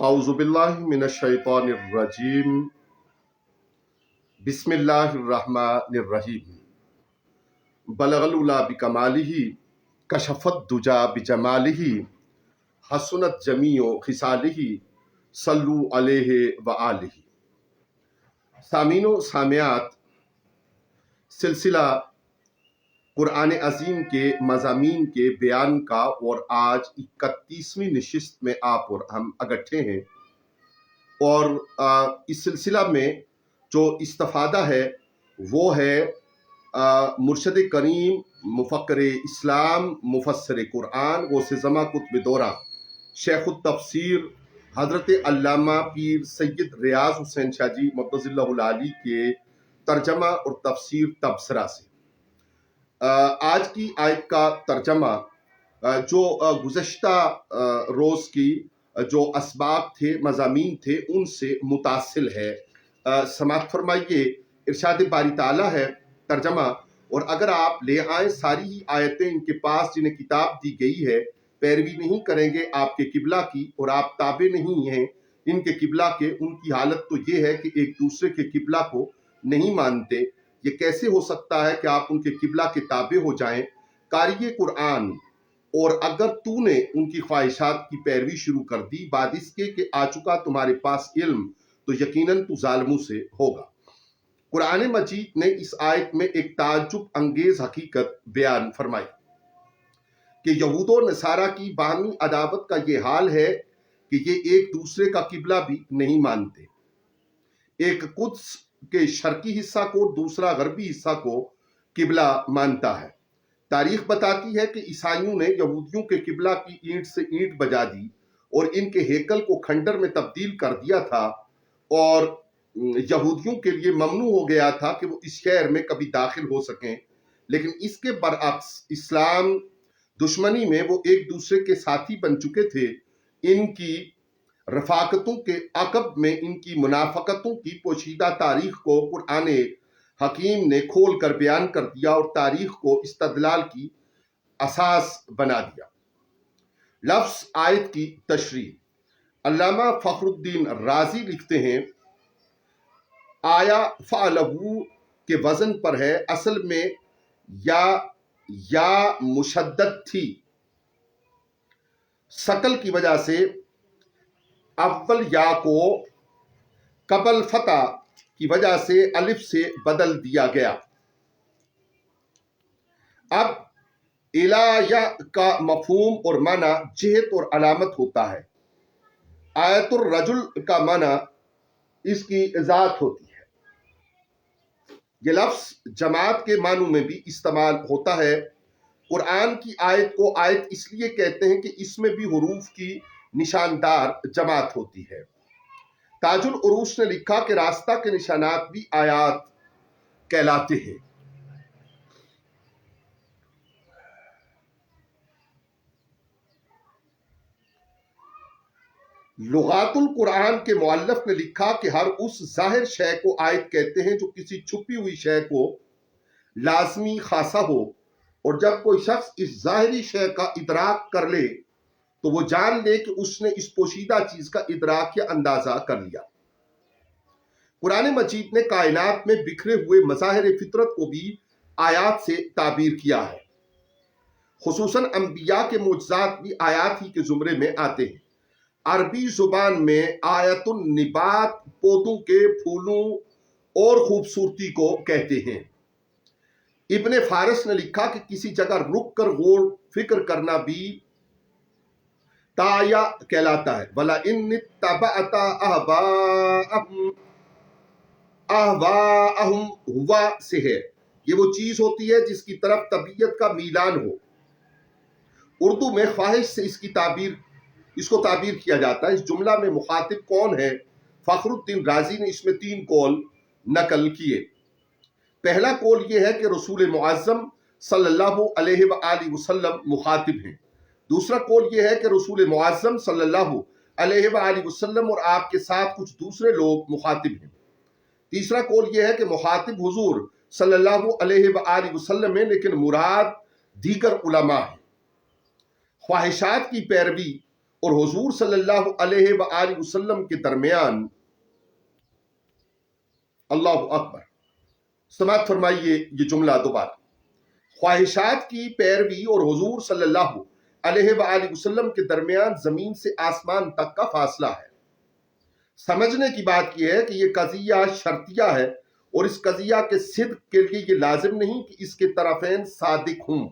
अऊज़ु बिल्लाहि मिनश्शैतानिर्रजीम बिस्मिल्लाहिर्रहमानिर्रहीम बलगल उला बिकमालिही कशफत दुजा बिजमालिही हसनत जमीओ खिसालिही सल्लु अलैहि व आलिही। सामीनो सामियात, सिलसिला कुरान अजीम के मज़ामीन के बयान का और आज 31वीं नशिस्त में आप और हम इकट्ठे हैं और इस सिलसिला में जो इस्तिफादा है वो है मुर्शद करीम मुफक्कर इस्लाम मुफस्सिर कुरान गौसे ज़मा कुतुब दौरा शेखुत तफसीर हज़रत अल्लामा पीर सैयद रियाज हुसैन शाह जी मक़दसिल्लाहुल आली के तर्जमा और तफसीर तबसरा से। आज की आयत का तर्जमा जो गुज़श्ता रोज़ की जो असबाब थे मज़ामीन थे उनसे मुतासिल है। समाअत फरमाइए। इरशाद बारी ताला है तर्जमा, और अगर आप ले आए सारी ही आयतें इनके पास जिन्हें किताब दी गई है, पैरवी नहीं करेंगे आपके किबला की और आप ताबे नहीं हैं इनके किबला के, उनकी हालत तो ये है कि एक दूसरे के किबला को नहीं मानते। ये कैसे हो सकता है कि आप उनके किबला के ताबे हो जाएं? कारिए कुरान, और अगर तूने उनकी ख्वाहिशात की पैरवी शुरू कर दी बाद इसके कि आ चुका तुम्हारे पास इल्म, तो यकीनन तू जालिमों से होगा। कुरान मजीद ने इस आयत में एक ताज्जुब अंगेज हकीकत बयान फरमाई कि यहूद और नसारा की बाहमी अदावत का ये हाल है कि ये एक दूसरे का किबला भी नहीं मानते। एक कुद्स के शर्की हिस्सा को दूसरा गरबी हिस्सा को किबला मानता है। तारीख बताती है कि ईसाइयों ने यहूदियों के किबला की ईंट से ईंट बजा दी और इनके हेकल को खंडर में तब्दील कर दिया था और यहूदियों के लिए ममनू हो गया था कि वो इस शहर में कभी दाखिल हो सकें। लेकिन इसके बरअक्स इस्लाम दुश्मनी में वो एक दूसरे के साथी बन चुके थे। इनकी रफाकतों के अकब में इनकी मुनाफकतों की पोशीदा तारीख को कुरान हकीम ने खोल कर बयान कर दिया और तारीख को इस्तदलाल की असास बना दिया। लफ्ज़ आयत की तशरीह, अल्लामा फखरुद्दीन राजी लिखते हैं, आया फ़अलहू के वज़न पर है, असल में या मुशद्दद थी, सकल की वजह से अव्वल या को कबल फता की वजह से अलिफ से बदल दिया गया। अब इलाया का मफहूम और माना जिहत और अलामत होता है। आयतुर रजुल का माना इसकी ज़ात होती है। ये लफ्ज़ जमात के मानों में भी इस्तेमाल होता है। कुरान की आयत को आयत इसलिए कहते हैं कि इसमें भी हुरूफ की निशानदार जमात होती है। ताजुल उरूस ने लिखा कि रास्ता के निशानात भी आयात कहलाते हैं। लुगातुल कुरान के मुअल्लिफ ने लिखा कि हर उस जाहिर शय को आयत कहते हैं जो किसी छुपी हुई शय को लाजमी खासा हो, और जब कोई शख्स इस जाहिरी शय का इदराक कर ले तो वो जान ले कि उसने इस पोशीदा चीज का इदराक या अंदाजा कर लिया। कुरान मजीद ने कायनात में बिखरे हुए मज़ाहिर फितरत को भी आयात से ताबीर किया है। खुसूसन अंबिया के मुजज़ात भी आयात ही के जुमरे में आते हैं। अरबी जुबान में आयतुन निबात पौधों के फूलों और खूबसूरती को कहते हैं। इब्ने फारिस ने लिखा कि किसी जगह रुक कर गौर फिक्र करना भी ताया कहलाता है। वला इन तबअता अहवाअहुम हुआ से है, ये वो चीज होती है जिसकी तरफ तबीयत का मीलान हो। उर्दू में ख्वाहिश से इसको ताबीर किया जाता है। इस जुमला में मुखातिब कौन है? फखरुद्दीन राजी ने इसमें 3 कौल नकल किए। पहला कौल ये है कि रसूल मुअज़्ज़म सल्लल्लाहु अलैहि वसल्लम मुखातिब हैं। दूसरा कौल ये है कि रसूल मुअज़्ज़म सल्लल्लाहु अलैहि वसल्लम और आपके साथ कुछ दूसरे लोग मुखातिब हैं। तीसरा कौल ये है कि मुखातिब हुजूर सल्लल्लाहु अलैहि वसल्लम है, लेकिन मुराद दीगर उलमा है। ख्वाहिशात की पैरवी اور حضور صلی اللہ علیہ وآلہ وسلم کے درمیان، اللہ اکبر، سماعت فرمائیے یہ جملہ دوبارہ، خواہشات کی پیروی اور حضور صلی اللہ علیہ وآلہ وسلم کے درمیان زمین سے آسمان تک کا فاصلہ ہے۔ سمجھنے کی بات یہ ہے کہ یہ قضیہ شرطیہ ہے، اور اس قضیہ کے صدق کے لیے یہ لازم نہیں کہ اس کے طرفین صادق ہوں۔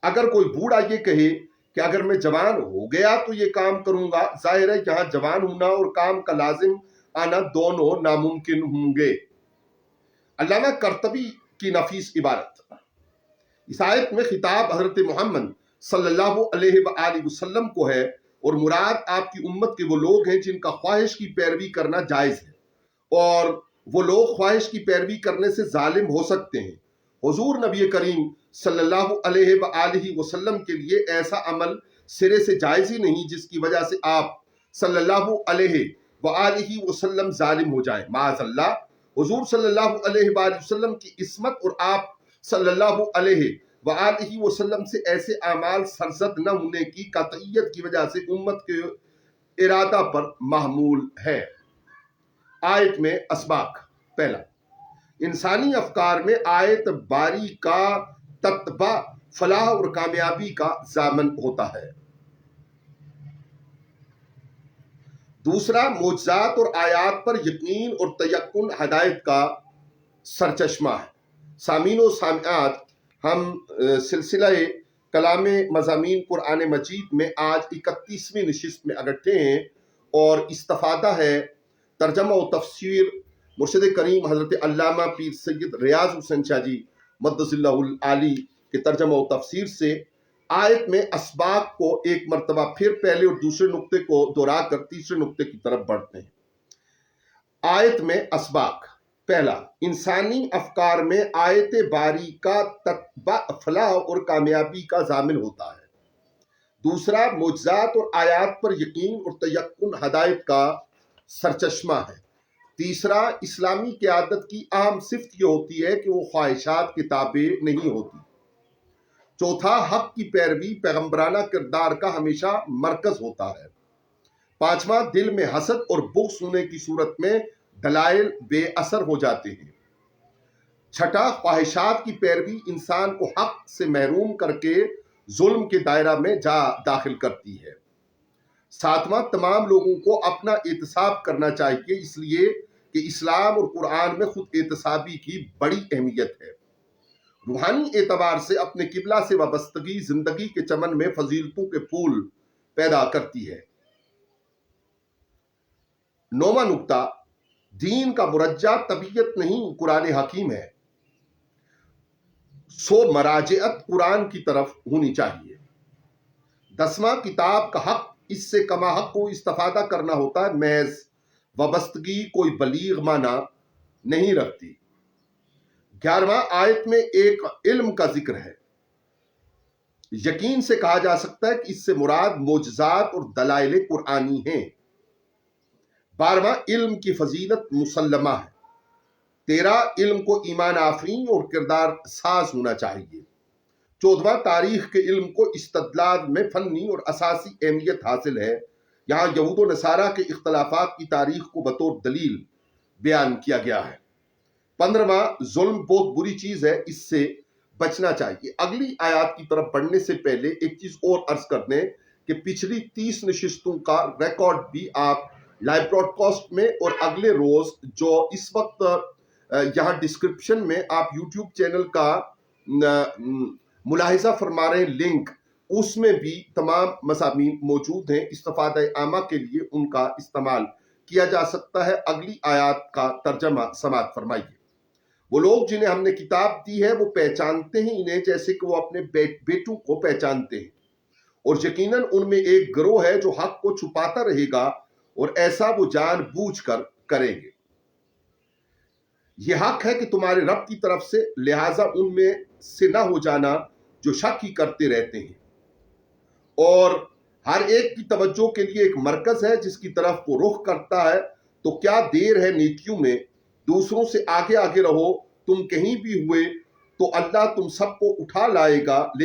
اگر کوئی بوڑھا یہ کہے کہ اگر میں جوان ہو گیا تو یہ کام کروں گا، ظاہر ہے یہاں جوان ہونا اور کام کا لازم آنا دونوں ناممکن ہوں گے۔ علامہ قرطبی کی نفیس عبارت، اس آیت میں خطاب حضرت محمد صلی اللہ علیہ وآلہ وسلم کو ہے، اور مراد آپ کی امت کے وہ لوگ ہیں جن کا خواہش کی پیروی کرنا جائز ہے، اور وہ لوگ خواہش کی پیروی کرنے سے ظالم ہو سکتے ہیں۔ حضور نبی کریم صلی اللہ علیہ وآلہ وسلم کے لیے ایسا عمل سرے سے جائز ہی نہیں جس کی وجہ سے آپ صلی اللہ علیہ وآلہ وسلم ظالم ہو جائیں، معاذ اللہ۔ حضور صلی اللہ علیہ وآلہ وسلم کی عصمت اور آپ صلی اللہ علیہ وآلہ وسلم سے ایسے اعمال سرزد نہ ہونے کی قطعیت کی وجہ سے امت کے ارادہ پر محمول ہے۔ آیت میں اسباق، پہلا، انسانی افکار میں آیت باری کا تتبع فلاح اور کامیابی کا ضامن ہوتا ہے۔ دوسرا، معجزات اور آیات پر یقین اور تیقن ہدایت کا سرچشمہ ہے۔ سامعین و سامعات، ہم سلسلہ کلام مضامین قرآن مجید میں آج 31ویں نشست میں اکٹھے ہیں، اور استفادہ ہے ترجمہ و تفسیر مرشد کریم حضرت علامہ پیر سید ریاض حسین شاہ جی مدث اللہ العالی کے ترجمہ و تفسیر سے۔ آیت میں اسباق کو ایک مرتبہ پھر پہلے اور دوسرے نقطے کو دہرا کر تیسرے نقطے کی طرف بڑھتے ہیں۔ آیت میں اسباق، پہلا، انسانی افکار میں آیت باری کا تتبع فلاح اور کامیابی کا ضامن ہوتا ہے۔ دوسرا، معجزات اور آیات پر یقین اور تیقن ہدایت کا سرچشمہ ہے۔ تیسرا، اسلامی قیادت کی اہم صفت یہ ہوتی ہے کہ وہ خواہشات کے تابع نہیں ہوتی۔ چوتھا، حق کی پیروی پیغمبرانہ کردار کا ہمیشہ مرکز ہوتا ہے۔ پانچواں، دل میں حسد اور بغض ہونے کی صورت میں دلائل بے اثر ہو جاتے ہیں۔ چھٹا، خواہشات کی پیروی انسان کو حق سے محروم کر کے ظلم کے دائرہ میں جا داخل کرتی ہے۔ ساتواں، تمام لوگوں کو اپنا احتساب کرنا چاہیے، اس لیے کہ اسلام اور قرآن میں خود احتسابی کی بڑی اہمیت ہے۔ روحانی اعتبار سے اپنے قبلہ سے وابستگی زندگی کے چمن میں فضیلتوں کے پھول پیدا کرتی ہے۔ نوواں نکتہ، دین کا مرجع طبیعت نہیں قرآن حکیم ہے، سو مراجعت قرآن کی طرف ہونی چاہیے۔ دسواں، کتاب کا حق اس سے کما حق کو استفادہ کرنا ہوتا ہے، محض وابستگی کوئی بلیغ معنی نہیں رکھتی۔ 11واں، آیت میں ایک علم کا ذکر ہے، یقین سے کہا جا سکتا ہے کہ اس سے مراد معجزات اور دلائل قرآنی ہیں۔ 12واں، علم کی فضیلت مسلمہ ہے۔ 13، علم کو ایمان آفرین اور کردار ساز ہونا چاہیے۔ 14واں، تاریخ کے علم کو استدلال میں فنی اور اساسی اہمیت حاصل ہے، یہاں یہود و نصارہ کے اختلافات کی تاریخ کو بطور دلیل بیان کیا گیا ہے۔ 15واں، ظلم بہت بری چیز ہے، اس سے بچنا چاہیے۔ اگلی آیات کی طرف بڑھنے سے پہلے ایک چیز اور عرض کر دیں کہ پچھلی 30 نشستوں کا ریکارڈ بھی آپ لائیو براڈ کاسٹ میں، اور اگلے روز جو اس وقت یہاں ڈسکرپشن میں آپ یوٹیوب چینل کا ملاحظہ فرما رہے ہیں لنک، اس میں بھی تمام مضامین موجود ہیں، استفادہ عامہ کے لیے ان کا استعمال کیا جا سکتا ہے۔ اگلی آیات کا ترجمہ سماعت فرمائیے۔ وہ لوگ جنہیں ہم نے کتاب دی ہے وہ پہچانتے ہیں انہیں جیسے کہ وہ اپنے بیٹوں کو پہچانتے ہیں، اور یقیناً ان میں ایک گروہ ہے جو حق کو چھپاتا رہے گا، اور ایسا وہ جان بوجھ کر کریں گے۔ یہ حق ہے کہ تمہارے رب کی طرف سے، لہٰذا ان میں سے نہ ہو جانا جو شک ہی کرتے رہتے ہیں، اور ہر ایک کی توجہ کے لیے ایک مرکز ہے جس کی طرف وہ رخ کرتا ہے۔ تو کیا دیر ہے نیکیوں میں، دوسروں سے آگے آگے رہو، تم کہیں بھی ہوئے تو اللہ تم سب کو اٹھا لے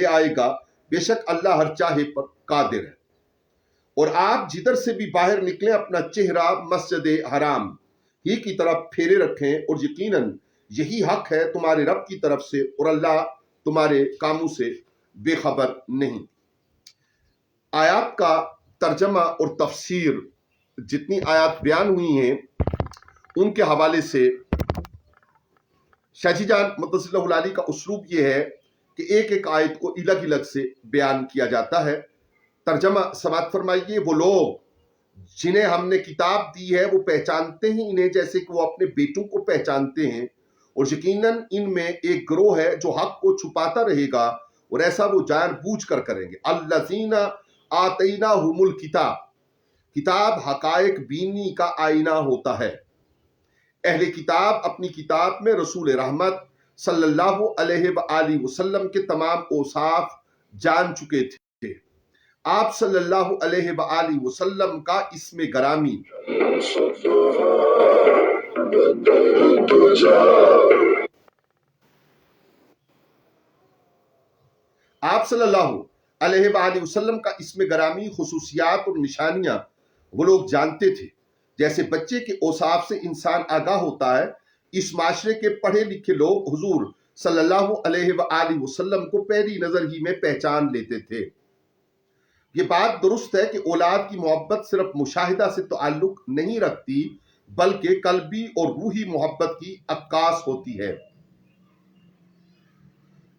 آئے گا، بے شک اللہ ہر چاہے پر قادر ہے۔ اور آپ جدھر سے بھی باہر نکلیں اپنا چہرہ مسجد حرام ہی کی طرف پھیرے رکھیں، اور یقیناً یہی حق ہے تمہارے رب کی طرف سے، اور اللہ تمہارے کاموں سے بے خبر نہیں۔ آیات کا ترجمہ اور تفسیر، جتنی آیات بیان ہوئی ہیں ان کے حوالے سے شاہ جی جان مدثر اللہ علیہ کا اسلوب یہ ہے کہ ایک ایک آیت کو الگ الگ سے بیان کیا جاتا ہے۔ ترجمہ سماعت فرمائیے۔ وہ لوگ جنہیں ہم نے کتاب دی ہے وہ پہچانتے ہیں انہیں جیسے کہ وہ اپنے بیٹوں کو پہچانتے ہیں، اور یقیناً ان میں ایک گروہ ہے جو حق کو چھپاتا رہے گا، اور ایسا وہ جان بوجھ کر کریں گے۔ الذین آتیناہم الکتاب، کتاب حقائق بینی کا آئینہ ہوتا ہے۔ اہل کتاب اپنی کتاب میں رسول رحمت صلی اللہ علیہ وآلہ وسلم کے تمام اوصاف جان چکے تھے۔ آپ صلی اللہ علیہ وآلہ وسلم کا اسم گرامی آپ صلی اللہ علیہ وآلہ وسلم کا اسم گرامی، خصوصیات اور نشانیاں وہ لوگ جانتے تھے جیسے بچے کے اوصاف سے انسان آگاہ ہوتا ہے۔ اس معاشرے کے پڑھے لکھے لوگ حضور صلی اللہ علیہ وآلہ وسلم کو پہلی نظر ہی میں پہچان لیتے تھے۔ یہ بات درست ہے کہ اولاد کی محبت صرف مشاہدہ سے تعلق نہیں رکھتی بلکہ قلبی اور روحی محبت کی عکاس ہوتی ہے۔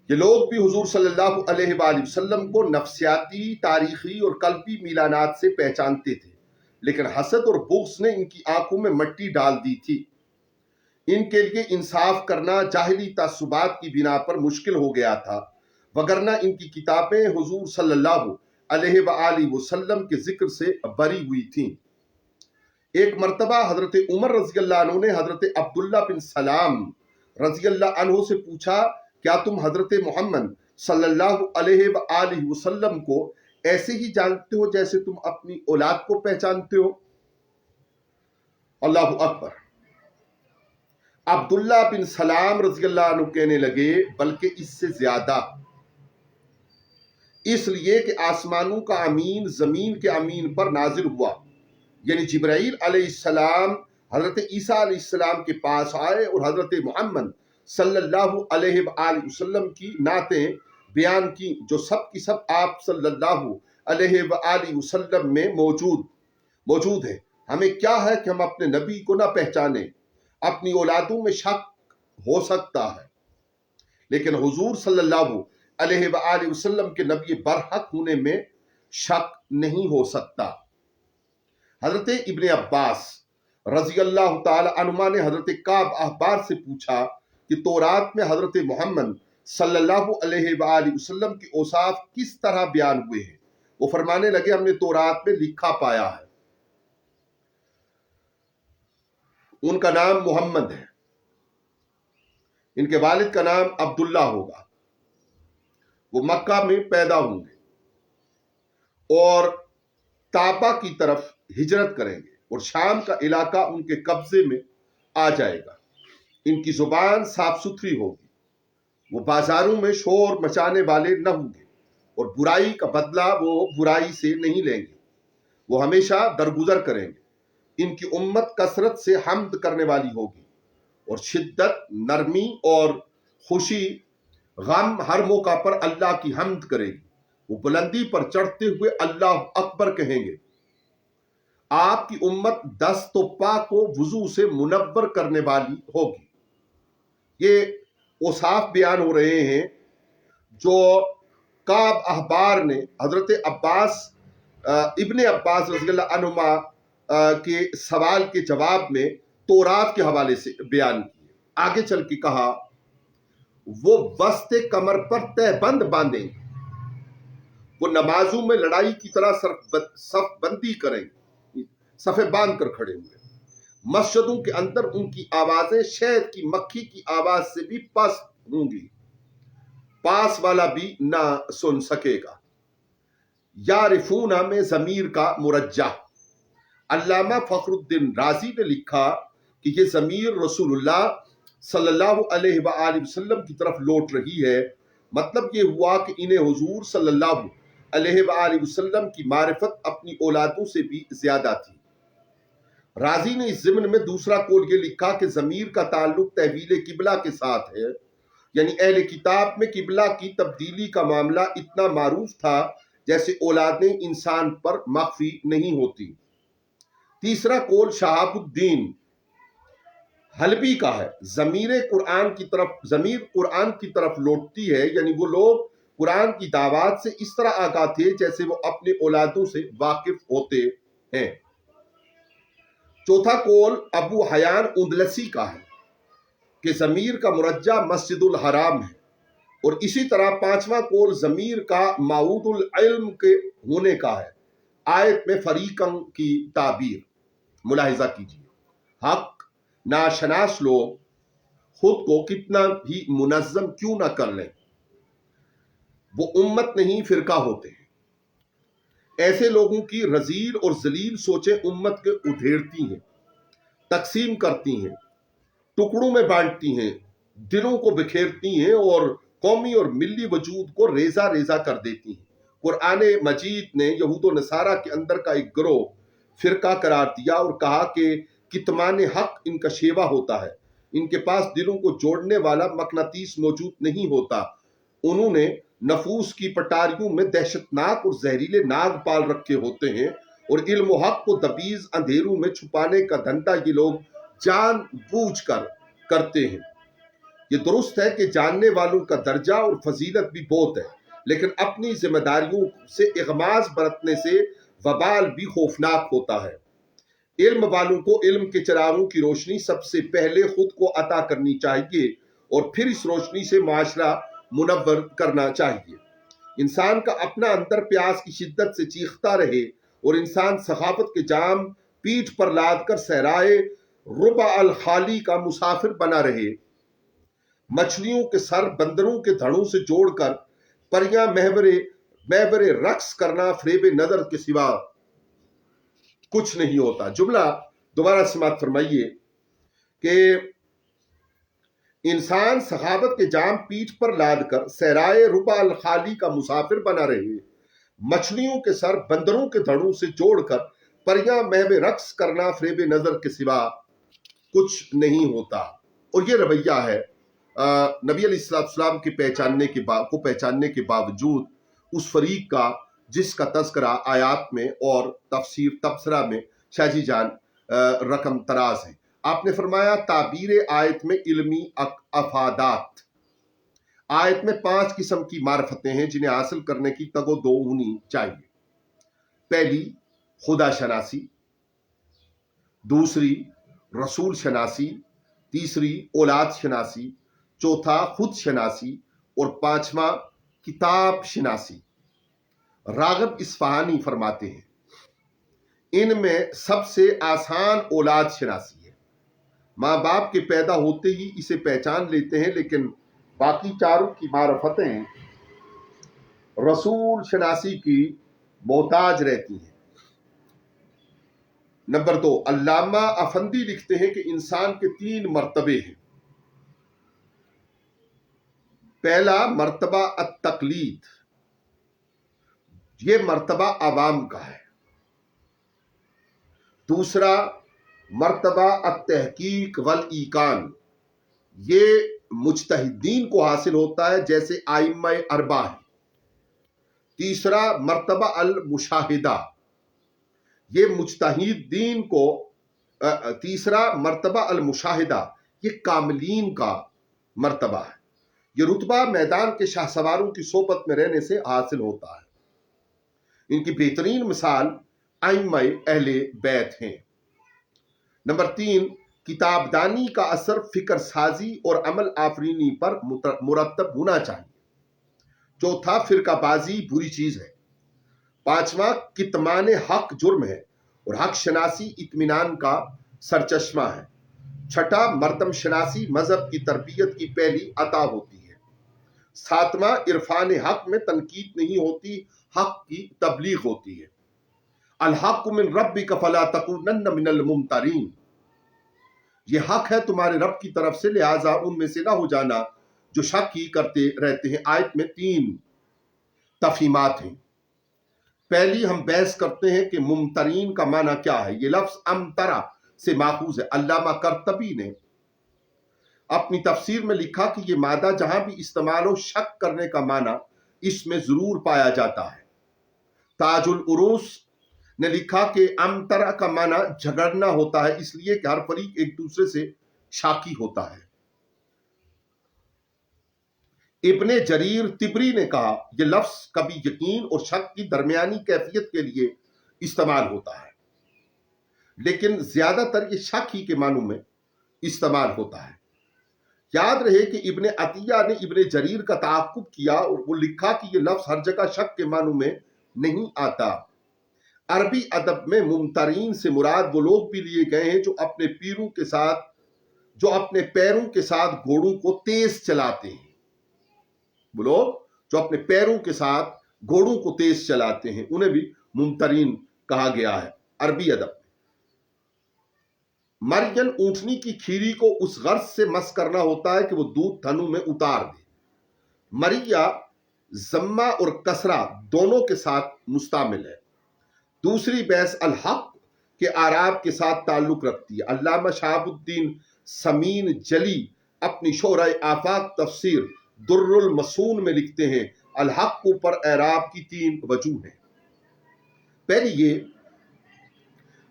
یہ لوگ بھی حضور صلی اللہ علیہ وآلہ وسلم کو نفسیاتی، تاریخی اور قلبی میلانات سے پہچانتے تھے، لیکن حسد اور بغض نے ان کی آنکھوں میں مٹی ڈال دی تھی۔ ان کے لیے انصاف کرنا جاہلی تعصبات کی بنا پر مشکل ہو گیا تھا، وگرنہ ان کی کتابیں حضور صلی اللہ علیہ وآلہ وسلم کے ذکر سے بری ہوئی تھیں۔ ایک مرتبہ حضرت عمر رضی اللہ عنہ نے حضرت عبداللہ بن سلام رضی اللہ عنہ سے پوچھا، کیا تم حضرت محمد صلی اللہ علیہ وآلہ وسلم کو ایسے ہی جانتے ہو جیسے تم اپنی اولاد کو پہچانتے ہو؟ اللہ اکبر۔ عبداللہ بن سلام رضی اللہ عنہ کہنے لگے، بلکہ اس سے زیادہ، اس لیے کہ آسمانوں کا امین زمین کے امین پر نازل ہوا، یعنی جبرائیل علیہ السلام حضرت عیسیٰ علیہ السلام کے پاس آئے اور حضرت محمد صلی اللہ علیہ وآلہ وسلم کی نعتیں بیان کی، جو سب کی سب آپ صلی اللہ علیہ وآلہ وسلم میں موجود ہیں۔ ہمیں کیا ہے کہ ہم اپنے نبی کو نہ پہچانیں؟ اپنی اولادوں میں شک ہو سکتا ہے، لیکن حضور صلی اللہ علیہ وآلہ وسلم کے نبی برحق ہونے میں شک نہیں ہو سکتا۔ حضرت ابن عباس رضی اللہ تعالی عنہما نے حضرت کعب احبار سے پوچھا کہ تورات میں حضرت محمد صلی اللہ علیہ وآلہ وسلم کے اوصاف کس طرح بیان ہوئے ہیں؟ وہ فرمانے لگے، ہم نے تورات میں لکھا پایا ہے۔ ان کا نام محمد ہے، ان کے والد کا نام عبداللہ ہوگا، وہ مکہ میں پیدا ہوں گے اور طابا کی طرف ہجرت کریں گے، اور شام کا علاقہ ان کے قبضے میں آ جائے گا۔ ان کی زبان صاف ستھری ہوگی، وہ بازاروں میں شور مچانے والے نہ ہوں گے، اور برائی کا بدلہ وہ برائی سے نہیں لیں گے، وہ ہمیشہ درگزر کریں گے۔ ان کی امت کثرت سے حمد کرنے والی ہوگی، اور شدت، نرمی اور خوشی غم ہر موقع پر اللہ کی حمد کرے گی۔ وہ بلندی پر چڑھتے ہوئے اللہ اکبر کہیں گے۔ آپ کی امت دست و پا کو وضو سے منور کرنے والی ہوگی۔ یہ اوصاف بیان ہو رہے ہیں جو کعب احبار نے حضرت ابن عباس رضی اللہ عنہما کے سوال کے جواب میں تورات کے حوالے سے بیان کیے۔ آگے چل کے کہا، وہ وسط کمر پر تہ بند باندھیں گے، وہ نمازوں میں لڑائی کی طرح صف بندی کریں گے، صفیں باندھ کر کھڑے ہوئے۔ مسجدوں کے اندر ان کی آوازیں شہد کی مکھی کی آواز سے بھی پست ہوں گی، پاس والا بھی نہ سن سکے گا۔ یعرفون میں ضمیر کا مرجح۔ علامہ فخر الدین رازی نے لکھا کہ یہ ضمیر رسول اللہ صلی اللہ علیہ وآلہ وسلم کی طرف لوٹ رہی ہے۔ مطلب یہ ہوا کہ انہیں حضور صلی اللہ علیہ وآلہ وسلم کی معرفت اپنی اولادوں سے بھی زیادہ تھی۔ رازی نے اس ضمن میں دوسرا قول یہ لکھا کہ ضمیر کا تعلق تحویل قبلہ کے ساتھ ہے، یعنی اہل کتاب میں قبلہ کی تبدیلی کا معاملہ اتنا معروف تھا جیسے اولادیں انسان پر مخفی نہیں ہوتی۔ تیسرا قول شہاب الدین حلبی کا ہے، ضمیر قرآن کی طرف لوٹتی ہے، یعنی وہ لوگ قرآن کی دعوات سے اس طرح آگاہ تھے جیسے وہ اپنے اولادوں سے واقف ہوتے ہیں۔ چوتھا قول ابو حیان اندلسی کا ہے کہ ضمیر کا مرجع مسجد الحرام ہے، اور اسی طرح پانچواں قول ضمیر کا معود العلم کے ہونے کا ہے۔ آیت میں فریقاً کی تعبیر ملاحظہ کیجیے۔ حق ناشناس لوگ خود کو کتنا بھی منظم کیوں نہ کر لیں، وہ امت نہیں فرقہ ہوتے ہیں۔ ایسے لوگوں کی رذیل اور ذلیل سوچیں امت کے ادھیڑتی ہیں، تقسیم کرتی ہیں، ٹکڑوں میں بانٹتی ہیں، دلوں کو بکھیرتی ہیں اور قومی اور ملی وجود کو ریزہ ریزہ کر دیتی ہیں۔ قرآن مجید نے یہود و نصارہ کے اندر کا ایک گروہ فرقہ قرار دیا اور کہا کہ کتمان حق ان کا شیوا ہوتا ہے، ان کے پاس دلوں کو جوڑنے والا مقناطیس موجود نہیں ہوتا۔ انہوں نے نفوس کی پٹاریوں میں دہشت ناک اور زہریلے ناگ پال رکھے ہوتے ہیں، اور علم و حق کو دبیز اندھیروں میں چھپانے کا دھندا یہ لوگ جان بوجھ کر کرتے ہیں۔ یہ درست ہے کہ جاننے والوں کا درجہ اور فضیلت بھی بہت ہے، لیکن اپنی ذمہ داریوں سے اغماض برتنے سے وبال بھی خوفناک ہوتا ہے۔ علم والوں کو علم کے چراغوں کی روشنی سب سے پہلے خود کو عطا کرنی چاہیے اور پھر اس روشنی سے معاشرہ منور کرنا چاہیے۔ انسان کا اپنا اندر پیاس کی شدت سے چیختا رہے اور انسان سخاوت کے جام پیٹھ پر لاد کر صحرائے ربع الخالی کا مسافر بنا رہے۔ مچھلیوں کے سر بندروں کے دھڑوں سے جوڑ کر پریاں محور رقص کرنا فریب نظر کے سوا کچھ نہیں ہوتا۔ جملہ دوبارہ سماعت فرمائیے کہ انسان سخاوت کے جام پیٹھ پر لاد کر صحرائے ربع الخالی کا مسافر بنا رہے، مچھلیوں کے سر بندروں کے دھڑوں سے جوڑ کر پریاں محو رقص کرنا فریب نظر کے سوا کچھ نہیں ہوتا۔ اور یہ رویہ ہے نبی علیہ السلام کے پہچاننے کے باوجود اس فریق کا جس کا تذکرہ آیات میں اور تبصرہ میں شاہ جی جان رقم تراز ہے۔ آپ نے فرمایا تعبیر آیت میں علمی افادات۔ آیت میں 5 قسم کی معرفتیں ہیں جنہیں حاصل کرنے کی تگ و دو ہونی چاہیے۔ پہلی خدا شناسی، دوسری رسول شناسی، تیسری اولاد شناسی، چوتھا خود شناسی اور پانچواں کتاب شناسی۔ راغب اصفہانی فرماتے ہیں ان میں سب سے آسان اولاد شناسی ہے۔ ماں باپ کے پیدا ہوتے ہی اسے پہچان لیتے ہیں، لیکن باقی چاروں کی معرفتیں رسول شناسی کی محتاج رہتی ہیں۔ نمبر 2، علامہ افندی لکھتے ہیں کہ انسان کے 3 مرتبے ہیں۔ پہلا مرتبہ التقلید، یہ مرتبہ عوام کا ہے۔ دوسرا مرتبہ التحقیق والایقان، یہ مجتہدین کو حاصل ہوتا ہے جیسے ائمہ اربعہ ہیں۔ تیسرا مرتبہ المشاہدہ، یہ مجتہدین کو تیسرا مرتبہ المشاہدہ یہ کاملین کا مرتبہ ہے۔ یہ رتبہ میدان کے شاہ سواروں کی صحبت میں رہنے سے حاصل ہوتا ہے۔ ان کی بہترین مثال ائمہ اہل بیت ہیں۔ نمبر 3، کتاب دانی کا اثر فکر سازی اور عمل آفرینی پر مرتب ہونا چاہیے۔ چوتھا فرقہ بازی بری چیز ہے۔ پانچواں کتمان حق جرم ہے اور حق شناسی اطمینان کا سرچشمہ ہے۔ چھٹا مردم شناسی مذہب کی تربیت کی پہلی عطا ہوتی ہے۔ ساتواں عرفان حق میں تنقید نہیں ہوتی، حق کی تبلیغ ہوتی ہے۔ الحق من ربک فلا تکونن من الممترین، یہ حق ہے تمہارے رب کی طرف سے لہٰذا ان میں سے نہ ہو جانا جو شک ہی کرتے رہتے ہیں۔ آیت میں 3 تفہیمات ہیں۔ پہلی ہم بحث کرتے ہیں کہ ممترین کا معنی کیا ہے۔ یہ لفظ امترا سے ماخوذ ہے۔ علامہ قرطبی نے اپنی تفسیر میں لکھا کہ یہ مادہ جہاں بھی استعمال ہو شک کرنے کا معنی اس میں ضرور پایا جاتا ہے۔ تاج العروس نے لکھا کہ امترا کا معنی جھگڑنا ہوتا ہے، اس لیے کہ ہر فریق ایک دوسرے سے شاکی ہوتا ہے۔ ابن جریر طبری نے کہا یہ لفظ کبھی یقین اور شک کی درمیانی کیفیت کے لیے استعمال ہوتا ہے، لیکن زیادہ تر یہ شک ہی کے معنوں میں استعمال ہوتا ہے۔ یاد رہے کہ ابن عطیہ نے ابن جریر کا تعاقب کیا اور وہ لکھا کہ یہ لفظ ہر جگہ شک کے معنوں میں نہیں آتا۔ عربی ادب میں ممترین سے مراد وہ لوگ بھی لیے گئے ہیں جو اپنے پیروں کے ساتھ گھوڑوں کو تیز چلاتے ہیں۔ وہ لوگ جو اپنے پیروں کے ساتھ گھوڑوں کو تیز چلاتے ہیں انہیں بھی ممترین کہا گیا ہے عربی ادب میں۔ مرین اونٹنی کی کھیری کو اس غرض سے مس کرنا ہوتا ہے کہ وہ دودھ تھنوں میں اتار دے۔ مریا ضمہ اور کسرہ دونوں کے ساتھ مستعمل ہے۔ دوسری بحث الحق کے اعراب کے ساتھ تعلق رکھتی ہے۔ علامہ شہاب الدین سمین جلی اپنی شرح آفاق تفسیر در المصون میں لکھتے ہیں الحق کو پر اعراب کی 3 وجوہ ہیں۔ پہلی یہ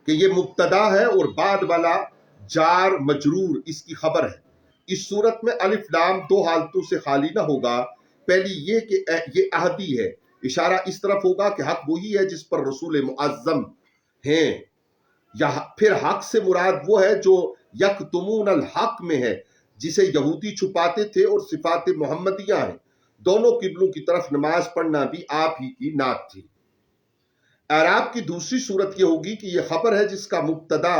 کہ یہ مبتدا ہے اور بعد والا جار مجرور اس کی خبر ہے۔ اس صورت میں الف لام 2 حالتوں سے خالی نہ ہوگا۔ پہلی یہ کہ یہ عہدی ہے، اشارہ اس طرف ہوگا کہ حق وہی ہے جس پر رسول معظم ہیں، یا پھر حق سے مراد وہ ہے جو یکتمون الحق میں ہے جسے یہودی چھپاتے تھے، اور صفات محمدیہ ہیں۔ دونوں قبلوں کی طرف نماز پڑھنا بھی آپ ہی کی نعت تھی۔ اعراب کی دوسری صورت یہ ہوگی کہ یہ خبر ہے جس کا مبتدا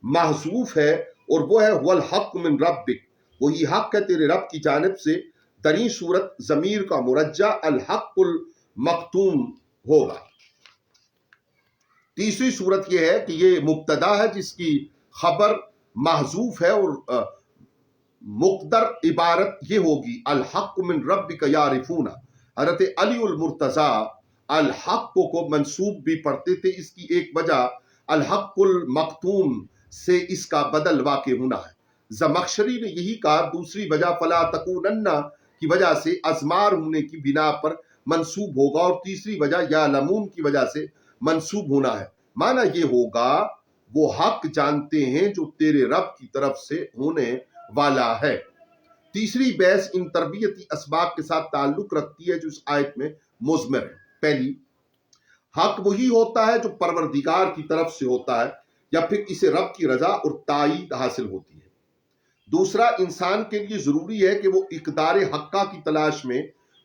محذوف ہے، اور وہ ہے هو الحق من ربک، وہی حق ہے تیرے رب کی جانب سے۔ دریں صورت ضمیر کا مرجع الحق المختوم ہوگا۔ تیسری صورت یہ ہے کہ یہ مبتدا ہے جس کی خبر محذوف ہے، اور مقدر عبارت یہ ہوگی الحق من ربک یعرفون۔ حضرت علی المرتضیٰ الحق کو منصوب بھی پڑھتے تھے، اس کی ایک وجہ الحق المختوم سے اس کا بدل واقع ہونا ہے۔ زمخشری نے یہی کہا۔ دوسری وجہ فلا تکونن کی وجہ سے ازمار ہونے کی بنا پر منصوب ہوگا، اور تیسری وجہ یعلمون کی وجہ سے منصوب ہونا ہے۔ معنی یہ ہوگا وہ حق جانتے ہیں جو تیرے رب کی طرف سے ہونے والا ہے۔ تیسری بحث ان تربیتی اسباب کے ساتھ تعلق رکھتی ہے جو اس آیت میں مضمر ہے۔ پہلی، حق وہی ہوتا ہے جو پروردگار کی طرف سے ہوتا ہے یا پھر اسے رب کی رضا اور تائید حاصل ہوتی ہے۔ دوسرا، انسان کے لیے ضروری ہے کہ وہ اقدار حقہ کی تلاش میں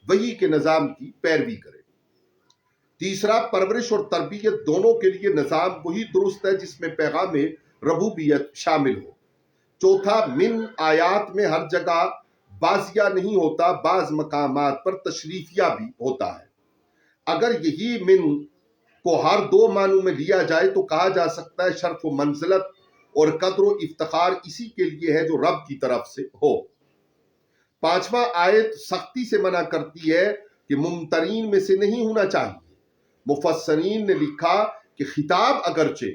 وحی کے نظام کی پیروی کرے۔ تیسرا، پرورش اور تربیت دونوں کے لیے نظام وہی درست ہے جس میں پیغام ربوبیت شامل ہو۔ چوتھا، من آیات میں ہر جگہ بازیہ نہیں ہوتا، بعض مقامات پر تشریفیہ بھی ہوتا ہے۔ اگر یہی من کو ہر 2 معنوں میں لیا جائے تو کہا جا سکتا ہے شرف و منزلت اور قدر و افتخار اسی کے لیے ہے جو رب کی طرف سے ہو۔ پانچواں، آیت سختی سے منع کرتی ہے کہ ممترین میں سے نہیں ہونا چاہیے۔ مفسرین نے لکھا کہ خطاب اگرچہ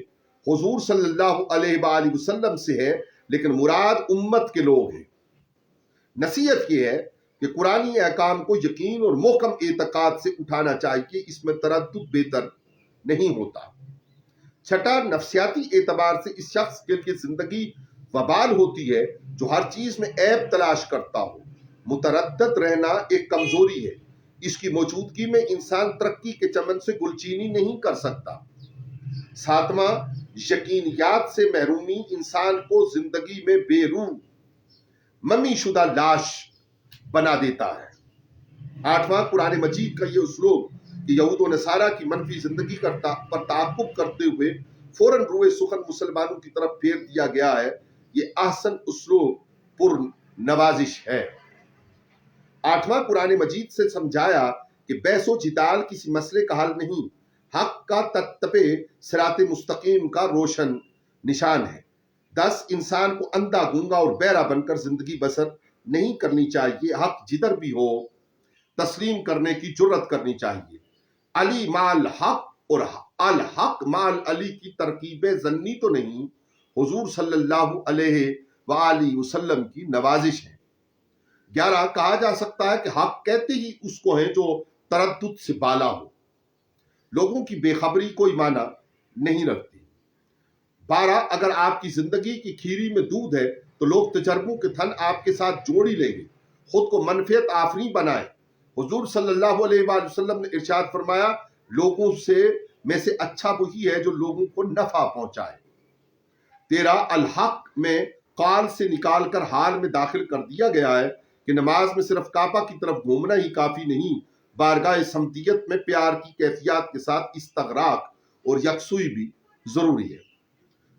حضور صلی اللہ علیہ وآلہ وسلم سے ہے لیکن مراد امت کے لوگ ہیں۔ نصیحت یہ ہے کہ قرآنی احکام کو یقین اور محکم اعتقاد سے اٹھانا چاہیے، اس میں تردد بہتر نہیں ہوتا۔ چھٹا، نفسیاتی اعتبار سے اس شخص کے لیے زندگی وبال ہوتی ہے جو ہر چیز میں عیب تلاش کرتا ہو۔ متردد رہنا ایک کمزوری ہے، اس کی موجودگی میں انسان ترقی کے چمن سے گلچینی نہیں کر سکتا۔ ساتواں، یقینیات سے محرومی انسان کو زندگی میں بے روح ممی شدہ لاش بنا دیتا ہے۔ آٹھواں، قرآن مجید کا یہ اسلوب کہ یہود و نصارہ کی منفی زندگی پر تعاقب کرتے ہوئے فوراً روئے سخن مسلمانوں کی طرف پھیر دیا گیا ہے، یہ احسن اسلوب پر نوازش ہے۔ آٹھواں، قرآن مجید سے سمجھایا کہ بحث و جدال کسی مسئلے کا حل نہیں، حق کا تتبع صراط مستقیم کا روشن نشان ہے۔ 10، انسان کو اندھا گونگا اور بہرا بن کر زندگی بسر نہیں کرنی چاہیے، حق جدھر بھی ہو تسلیم کرنے کی جرت کرنی چاہیے۔ अली माल हक और अल हक माल अली की तरकीब ज़न्नी तो नहीं, हुजूर सल्लल्लाहु अलैहि वालैहि वसल्लम की नवाजिश है। 11 कहा जा सकता है कि हक कहते ही उसको है जो तरद्दुद से बाला हो, लोगों की बेखबरी कोई माना नहीं रखती। 12 अगर आपकी जिंदगी की खीरी में दूध है तो लोग तजर्बों के थन आपके साथ जोड़ ही लेंगे, खुद को मनफियत आफरी बनाए। हुजूर सल्लल्लाहु अलैहि वसल्लम ने इरशाद फरमाया, लोगों से में से अच्छा वही है जो लोगों को नफा पहुंचाए। 13 अल हक में काल से निकाल कर हाल में दाखिल कर दिया गया है कि नमाज में सिर्फ काबा की तरफ घूमना ही काफी नहीं, बारगाह समतियत में प्यार की कैफियत के साथ इस्तगराक और यकसुई भी जरूरी है।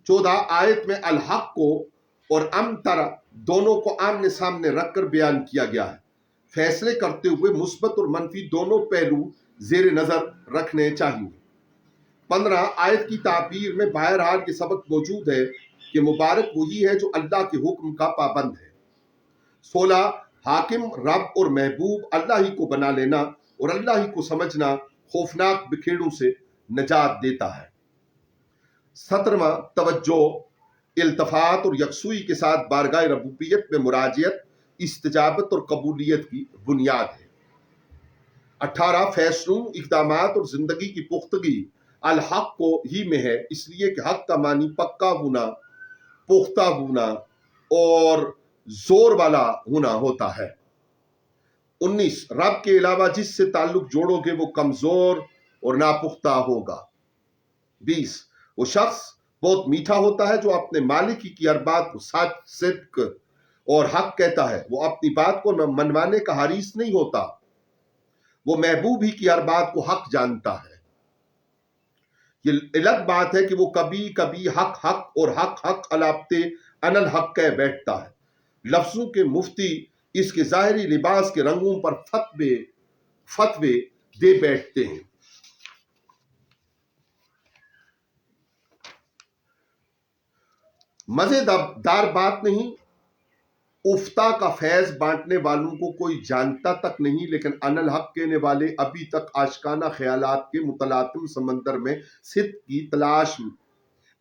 14 आयत में अल हक को और अमतर दोनों को आमने सामने रखकर बयान किया गया है। फैसले करते हुए मुस्बत और मनफी दोनों पहलू जेर नजर रखने चाहिए। 15 आयत की ताबीर में बहरहाल ये सबक मौजूद है कि मुबारक वही है जो अल्लाह के हुक्म का पाबंद है। 16 हाकिम रब और महबूब अल्लाह ही को बना लेना और अल्लाह ही को समझना खौफनाक बिखेड़ों से नजात देता है। 17वां तवज्जो इल्तफात और यकसुई के साथ बारगाह रबूबियत में मुराजियत इस्तिजाबत और कबूलियत की बुनियाद है। 18 फैसलों इक़दामात और जिंदगी की पुख्तगी अल हक को ही में है, इसलिए कि हक का मानी पक्का होना, पुख्ता होना और जोर वाला होना होता है। 19 रब के अलावा जिससे ताल्लुक जोड़ोगे वो कमजोर और नापुख्ता होगा। 20 वो शख्स बहुत मीठा होता है जो अपने मालिक की हर बात को सच सिद्क और हक कहता है, वो अपनी बात को मनवाने का हारिस नहीं होता, वो महबूब ही की हर बात को हक जानता है। ये अलग बात है कि वो कभी कभी हक हक और हक हक अलापते अनल हक कह बैठता है। लफ्जों के मुफ्ती इसके जाहिरी लिबास के रंगों पर फतवे दे बैठते हैं। मजेदार बात नहीं, उफ्ता का फैज बांटने वालों को कोई जानता तक नहीं, लेकिन अनल हक कहने वाले अभी तक आशिकाना ख्यालात के मुतलातिम समंदर में सिद्क की तलाश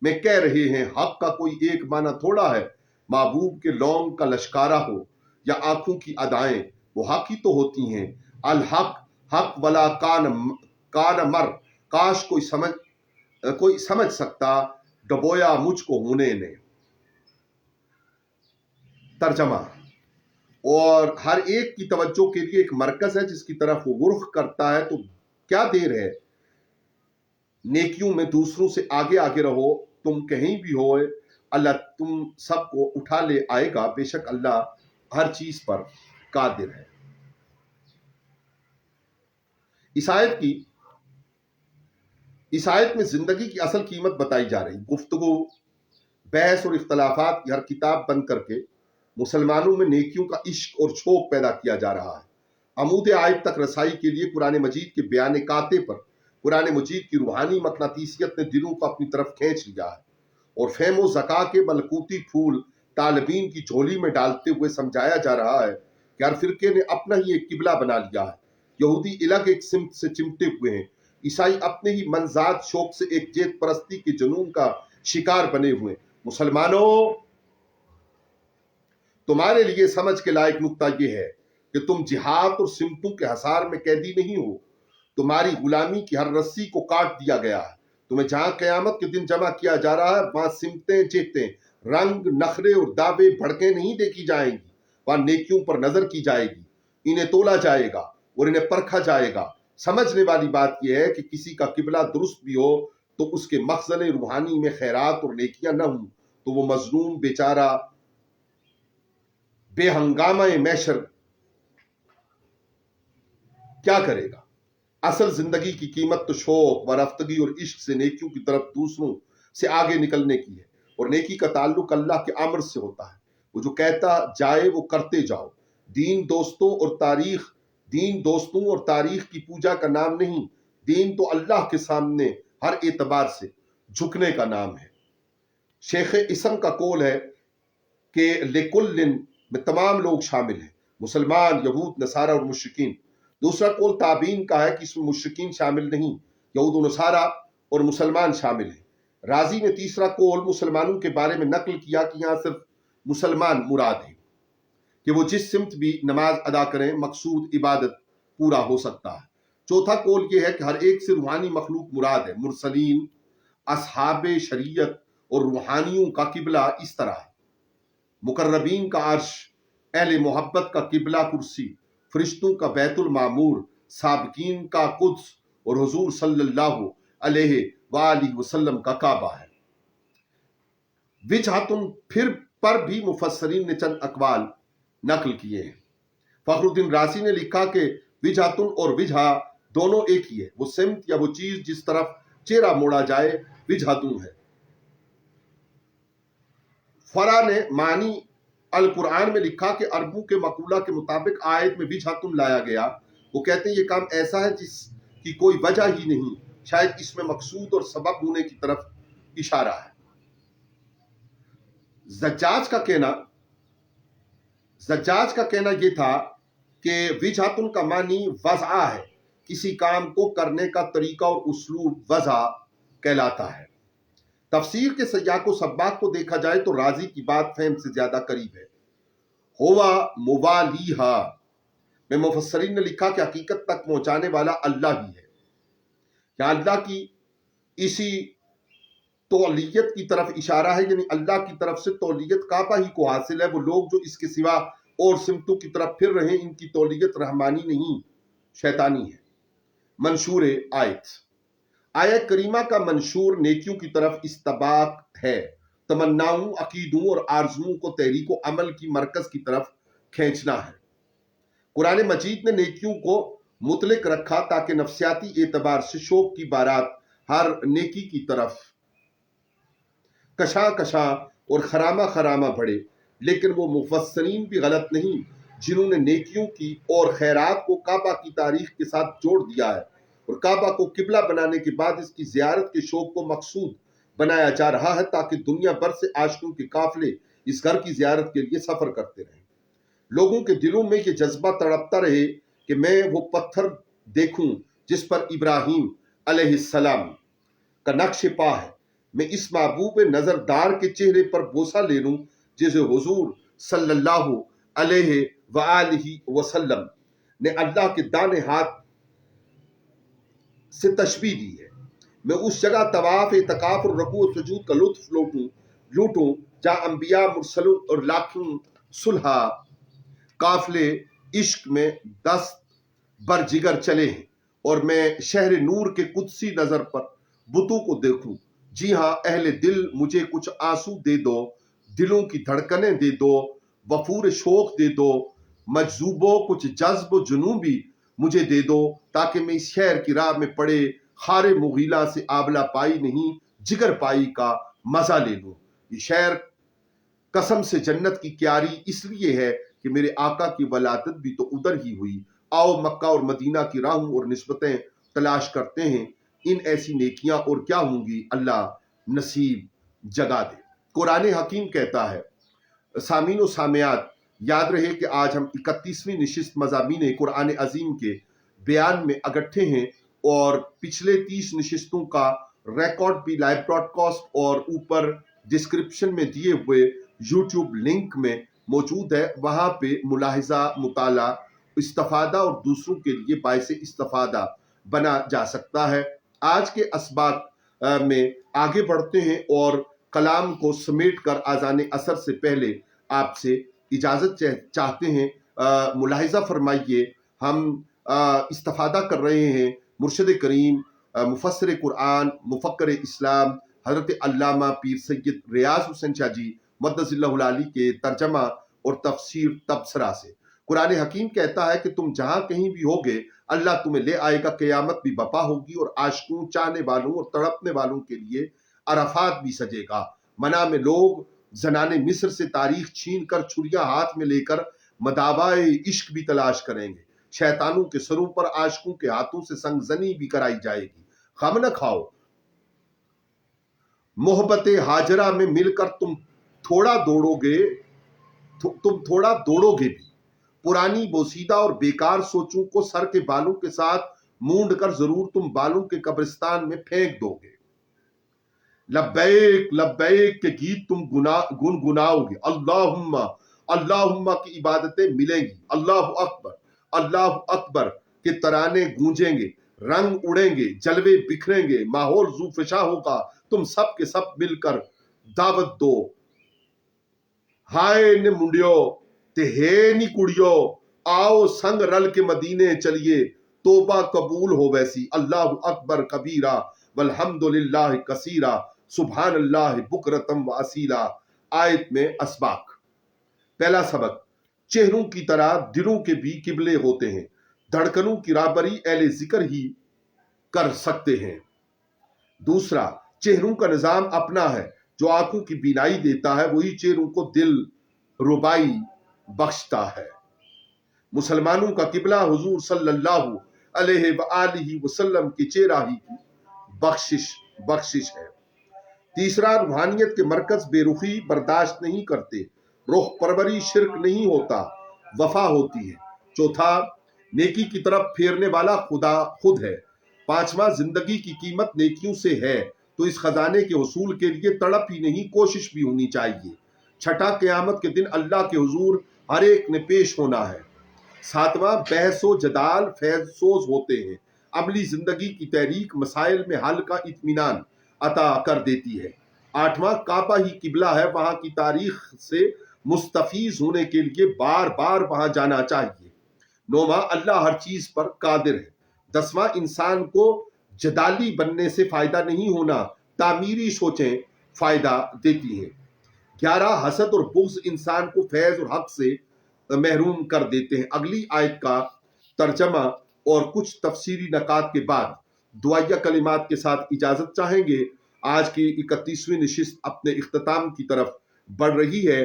में कह रहे हैं। हक का कोई एक माना थोड़ा है, महबूब के लौंग का लश्कारा हो या आंखों की अदाएं, वो हक ही तो होती हैं। अल हक हक वला कान मर, काश कोई समझ सकता, डबोया मुझको होने ने। तर्जमा, और हर एक की तवज्जो के लिए एक मरकज है जिसकी तरफ वो रुख करता है, तो क्या देर है, नेकियों में दूसरों से आगे आगे रहो, तुम कहीं भी हो अल्लाह तुम सबको उठा ले आएगा, बेशक अल्लाह हर चीज पर कादिर है। इस आयत में जिंदगी की असल कीमत बताई जा रही। गुफ्तगू, बहस और इख्तलाफात की हर किताब बंद करके मुसलमानों में नेकियों का इश्क और शौक पैदा किया जा रहा है। अमूद आयत तक रसाई के लिए कुरान मजीद के बयान काते पर कुरान मजीद की रूहानी मकनातीसियत ने दिलों को अपनी तरफ खींच लिया है और फेम व ज़का के मलकूती फूल तालिबीन की झोली में डालते हुए समझाया जा रहा है कि हर फिरके ने अपना ही एक किबला बना लिया है। यहूदी अलग एक सिमत से चिमटे हुए हैं, ईसाई अपने ही मनजात शौक से एक जेत परस्ती के जुनून का शिकार बने हुए। मुसलमानों, तुम्हारे लिए समझ के लायक नुक्ता यह है कि तुम जिहाद और सिमतों के हसार में कैदी नहीं हो, तुम्हारी गुलामी की हर रस्सी को काट दिया गया है। तुम्हें जहां कयामत के दिन जमा किया जा रहा है, वहां सिमतें जेतें, रंग नखरे और दावे भड़के नहीं देखी जाएंगी, वहां नेकियों पर नजर की जाएगी, इन्हें तोला जाएगा और इन्हें परखा जाएगा। समझने वाली बात यह है कि किसी का किबला दुरुस्त भी हो तो उसके मखज़न रूहानी में खैरात और नेकियां न हो तो वो मजलूम बेचारा बेहंगामा मैशर क्या करेगा। असल जिंदगी की कीमत तो शौक व रफ्तगी और इश्क से नेकियों की तरफ दूसरों से आगे निकलने की है, और नेकी का ताल्लुक अल्लाह के अमर से होता है। वो जो कहता जाए वो करते जाओ। दीन दोस्तों और तारीख की पूजा का नाम नहीं, दीन तो अल्लाह के सामने हर एतबार से झुकने का नाम है। शेख इसम का कौल है कि लिकुल्लिन में तमाम लोग शामिल हैं, मुसलमान, यहूद, नसारा और मुश्रिकीन। दूसरा कौल ताबीन का है कि इसमें मुशरिकीन शामिल नहीं, यहूद व नसारा और मुसलमान शामिल हैं। राजी ने तीसरा कौल मुसलमानों के बारे में नकल किया कि यहाँ सिर्फ मुसलमान मुराद है, कि वो जिस सिमत भी नमाज अदा करें मकसूद इबादत पूरा हो सकता है। चौथा कौल ये है कि हर एक से रूहानी मखलूक मुराद है। मुरसलीन, असहाबे शरीयत और रूहानियों का किबला इस तरह है। मुकर्रबीन का अर्श, अहले मोहब्बत का किबला कुर्सी, फरिश्तों का बैतुल मामूर, साबिकीन का कुद्स और हुजूर सल्लल्लाहु अलैहि वसल्लम का काबा है। विजहतुन फिर पर भी मुफस्सरीन ने चंद अकवाल नकल किए हैं। फखरुद्दीन राजी ने लिखा कि विजहतुन और विजहा दोनों एक ही है। वो सिमत या वो चीज जिस तरफ चेहरा मोड़ा जाए विजहतुन है। फरा ने मानी अल कुरान में लिखा कि अरबों के मकूला के मुताबिक आयत में विजहतुन लाया गया। वो कहते हैं ये काम ऐसा है जिसकी कोई वजह ही नहीं, शायद इसमें मकसूद और सबब होने की तरफ इशारा है। ज़ज्जाज का कहना यह था कि विजहतुन का मानी वज़ा है, किसी काम को करने का तरीका और उसलूब वज़ा कहलाता है। तफसीर के सयाको सब्बाक को देखा जाए तो राजी की बात फहम से ज्यादा करीब है। होवा मुवालीहा में मुफस्सरीन ने लिखा कि हकीकत तक पहुंचाने वाला अल्लाह ही है। यहाँ अल्लाह की इसी तौलियत की तरफ इशारा है, यानी अल्लाह की तरफ से तौलियत काबा ही को हासिल है। वो लोग जो इसके सिवा और सिमतों की तरफ फिर रहे, इनकी तौलियत रहमानी नहीं शैतानी है। मंशूर आयत करीमा का मंशूर नेकियों की तरफ इस्तबाक है, तमन्नाओं, अकीदों और आरजुओं को तहरीक अमल की मरकज की तरफ खींचना है। कुरान मजीद ने नेकियों को मुतलक रखा ताकि नफ्सियाती एतबार से शौक की बारात हर नेकी की तरफ कशा कशा और खरामा खरामा बढ़े। लेकिन वो मुफस्सरीन भी गलत नहीं जिन्होंने नेकियों की और खैरात को काबा की तारीख के साथ जोड़ दिया है और काबा को किबला बनाने के बाद इसकी जियारत के शौक को मकसूद बनाया जा रहा है ताकि दुनिया भर से आशिकों के काफिले इस घर की जियारत के लिए सफर करते रहें। लोगों के दिलों में ये जज्बा तड़पता रहे कि मैं वो पत्थर देखूं जिस पर इब्राहिम अलैहिस्सलाम का नक्श पा है, मैं इस महबूब नजरदार के चेहरे पर बोसा ले लूं जिसे हुजूर सल्लल्लाहु अलैहि वसल्लम ने अल्लाह के दाने हाथ से तशबीह दी है। मैं उस जगह तवाफ, इतकाफ और रुकू और सुजूद का लुत्फ लूटूं जहां अंबिया, मुरसलून और लाखों सुलहा काफिले इश्क में दस्त बर जिगर चले हैं और मैं शहर नूर के कुदसी नजर पर बुतों को देखूं। जी हाँ अहले दिल, मुझे कुछ आंसू दे दो, दिलों की धड़कनें दे दो, वफूर शौक दे दो, मजजूबो कुछ जज्ब जुनून भी मुझे दे दो ताकि मैं इस शहर की राह में पड़े खारे मुगीला से आबला पाई नहीं जिगर पाई का मजा ले लूं। ये शहर कसम से जन्नत की क्यारी इसलिए है कि मेरे आका की वलादत भी तो उधर ही हुई। आओ मक्का और मदीना की राहों और निस्बतें तलाश करते हैं, इन ऐसी नेकियां और क्या होंगी, अल्लाह नसीब जगा दे। कुरान हकीम कहता है, सामीन व सामियात, याद रहे कि आज हम 31वीं निशिस्त मज़ामीन कुरान अजीम के बयान में इकट्ठे हैं और पिछले 30 निशिस्तों का रिकॉर्ड भी लाइव ब्रॉडकास्ट और ऊपर डिस्क्रिप्शन में दिए हुए यूट्यूब लिंक में मौजूद है। वहां पे मुलाहिजा, मुताला, इस्तफादा और दूसरों के लिए बाइसे इस्तफादा बना जा सकता है। आज के असबाक में आगे बढ़ते हैं और कलाम को समेट कर आज़ान असर से पहले आपसे इजाजत चाहते हैं। मुलाहिजा फरमाइए, हम इस्तफादा कर रहे हैं मुर्शिद करीम, मुफस्सिर कुरान, मुफक्कर इस्लाम हजरत अल्लामा पीर सैयद रियाज हुसैन शाह जी मद्दसिल्लाहुल आली के तर्जमा और तफसीर तबसरा से। कुरान हकीम कहता है कि तुम जहां कहीं भी होगे अल्लाह तुम्हें ले आएगा, क़यामत भी बपा होगी और आशिकों, चाहने वालों और तड़पने वालों के लिए अरफात भी सजेगा। मना में लोग जनाने मिस्र से तारीख छीन कर छुरियां हाथ में लेकर मदावाए इश्क भी तलाश करेंगे। शैतानों के सरों पर आशिकों के हाथों से संगजनी भी कराई जाएगी। खम न खाओ, मोहब्बत हाजरा में मिलकर तुम थोड़ा दौड़ोगे भी, पुरानी बोसीदा और बेकार सोचों को सर के बालों के साथ मूंड कर जरूर तुम बालों के कब्रिस्तान में फेंक दोगे। लब्बैक लब्बैक के गीत तुम गुनगुनाओगे। अल्लाहुम्मा अल्लाहुम्मा की इबादतें मिलेंगी। अल्लाह अकबर के तराने गूंजेंगे, रंग उड़ेंगे, जलवे बिखरेंगे, माहौल ज़ूफ़िशा होगा। तुम सब के सब मिलकर दावत दो। हाय ने मुंडियो ते हे नी कुड़ियो, आओ संग रल के मदीने चलिए, तोबा कबूल हो वैसी। अल्लाह अकबर कबीरा वल्हम्दुलिल्लाह कसीरा, सुभान अल्लाह बुकरतम व असीला। आयत में असबाक। पहला सबक, चेहरों की तरह दिलों के भी किबले होते हैं। धड़कनों की राहबरी अहले जिक्र ही कर सकते हैं। दूसरा, चेहरों का निजाम अपना है। जो आंखों की बीनाई देता है वही चेहरों को दिल रुबाई बख्शता है। मुसलमानों का किबला हुजूर सल्लल्लाहु अलैहि वसल्लम की चेहरा ही की बख्शिश है। तीसरा, रूहानियत के मरकज बेरुखी बर्दाश्त नहीं करते। रुख परवरी शिरक नहीं होता, वफा होती है। चौथा, नेकी की तरफ फेरने वाला खुदा खुद है। पांचवा, जिंदगी की कीमत नेकियों से है, तो इस खजाने के हुसूल के लिए तड़प ही नहीं कोशिश भी होनी चाहिए। छठा, क़यामत के दिन अल्लाह के हुजूर हर एक ने पेश होना है। सातवां, बहसो जदाल फैज सोज होते हैं। अमली जिंदगी की तहरीक मसाइल में हल का इत्मीनान अता कर देती है। आठवां, काबा ही किबला है, वहां की तारीख से मुस्तफीज होने के लिए बार बार वहां जाना चाहिए। नौवां, अल्लाह हर चीज पर कादिर है। दसवां, इंसान को जदाली बनने से फायदा नहीं होना, तामीरी सोचें फायदा देती हैं। 11, हसद और बुग़्ज़ इंसान को फैज और हक से महरूम कर देते हैं। अगली आयत का तर्जमा और कुछ तफसीरी नकात के बाद दुआया कलिमात के साथ इजाजत चाहेंगे। आज की 31वीं नशिस्त अपने इख्तिताम की तरफ बढ़ रही है।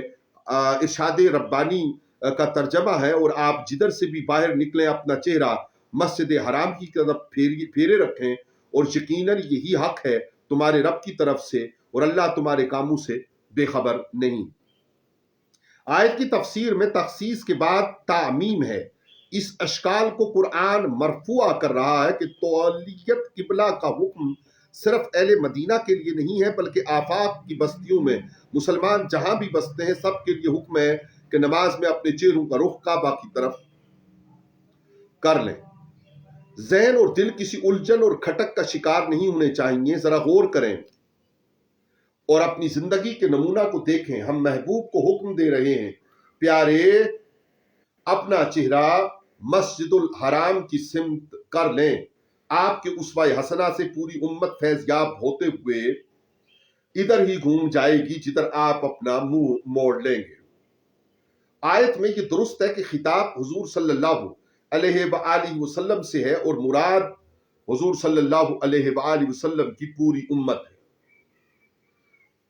इरशाद रब्बानी का तर्जमा है, और आप जिधर से भी बाहर निकलें अपना चेहरा मस्जिद हराम की तरफ फेरे रखें, और यकीनन यही हक है तुम्हारे रब की तरफ से, और अल्लाह तुम्हारे कामों से बेखबर नहीं। आयत की तफसीर में तखसीस के बाद तामीम है। इस अशकाल को कुरान मरफुआ कर रहा है कि तौलियत किबला का हुक्म सिर्फ अहले मदीना के लिए नहीं है, बल्कि आफाक की बस्तियों में मुसलमान जहां भी बसते हैं सब के लिए हुक्म है कि नमाज में अपने चेहरों का रुख काबा की तरफ कर लें। ज़हन और दिल किसी उलझन और खटक का शिकार नहीं होने चाहिए। जरा गौर करें और अपनी जिंदगी के नमूना को देखें। हम महबूब को हुक्म दे रहे हैं, प्यारे अपना चेहरा मस्जिदुल हराम की सिमत कर लें। आपके उसवा हसना से पूरी उम्मत फैज़याब होते हुए इधर ही घूम जाएगी जिधर आप अपना मुंह मोड़ लेंगे। आयत में ये दुरुस्त है कि खिताब हुजूर सल्लल्लाहु अलैहि वसल्लम से है, और मुराद हुजूर सल्लल्लाहु अलैहि वसल्लम की पूरी उम्मत है।